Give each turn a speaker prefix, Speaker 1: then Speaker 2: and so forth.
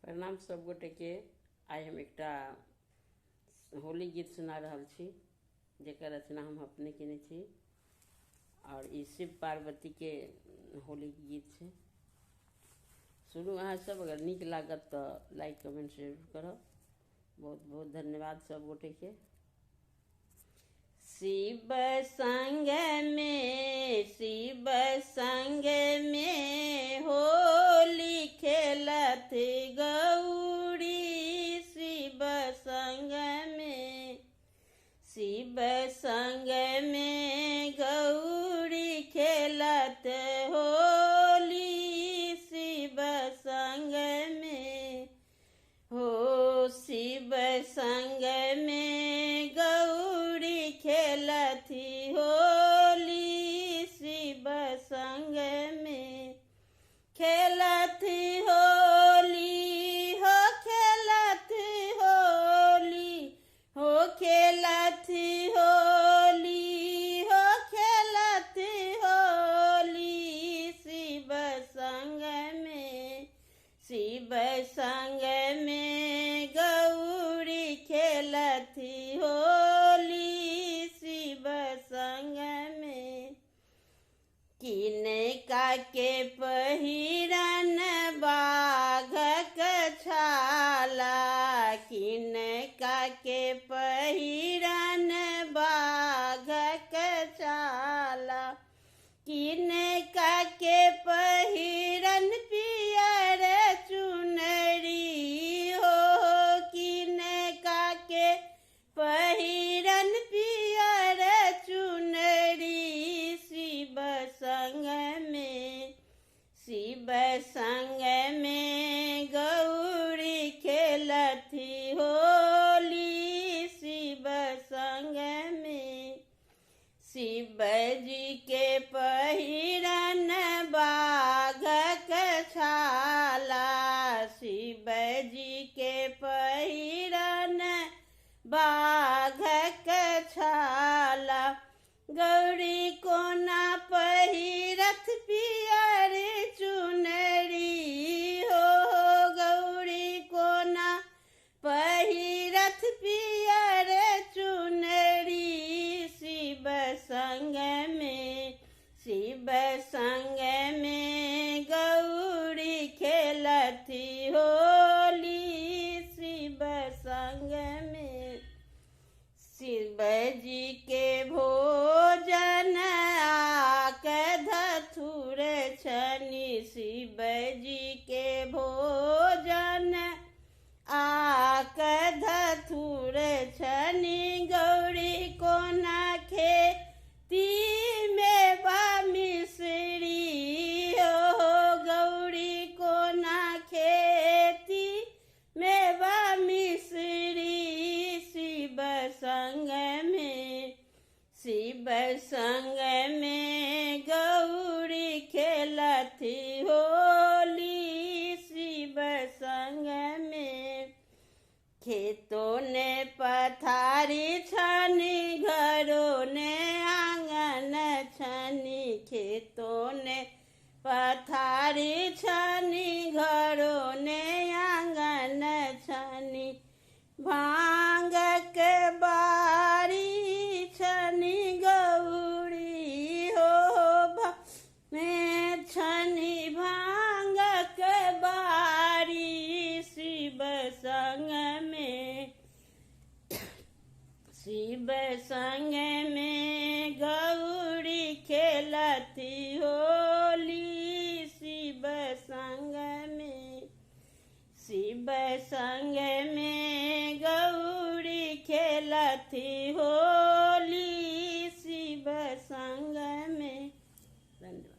Speaker 1: प्रणाम सब गोटे के। आइ हम एकटा होली गीत सुना रहल छी जेकर रचना हम अपने केने छी और ई शिव पार्वती के होली गीत छै। सुनू अहाँ सब, अगर नीक लागत तो लाइक कमेंट जरूर करब। बहुत बहुत धन्यवाद सब गोटे के। शिव संग में होली खेलत गौरी, शिव संग में गौरी खेलत होली, शिव संग में हो शिव संग में गौरी खेलती होली, शिव संग में खेलती होली हो, खेलती होली हो, खेलती होली हो, खेलती होली, शिव संग में गौरी खेलती होली, शिव संग में किनका के पहिरन बाघक छाला, किनका के पहिरन बाघक छाला, किनका के पहिरन पियर चुनरी हो, किनका के पहिरन पियर चुनरी, शिव संग में गौरी खेलती होली, शिव संग में शिव जी के पहिरन बाघक छाला, शिव जी के पहिरन बाघक छाला, गौरी कोना पहिरत पियर चुनरी हो, गौरी कोना पहिरत पियर चुनरी, शिव संग में गौरी खेलती होली, शिव संग में शिव जी के भोजन आक धतूर छनि, शिव जी के भोजन आक धतूर छनि, गौरी कोना खेती में बा मिश्री हो, गौरी कोना खेती में बा मिश्री, शिव संग में गौरी खेलती होली, शिव संग में खेतों ने पथारी छनी, घरों ने आंगन छनी, खेतों ने पथारी छनी, घरों ने आंगन छनी, भांग के बारी छनी गौरी हो, में छनी भांग के बारी, शिव संग में गौरी खेलती होली, शिव संग में गौरी खेलती होली, शिव संग में। धन्यवाद।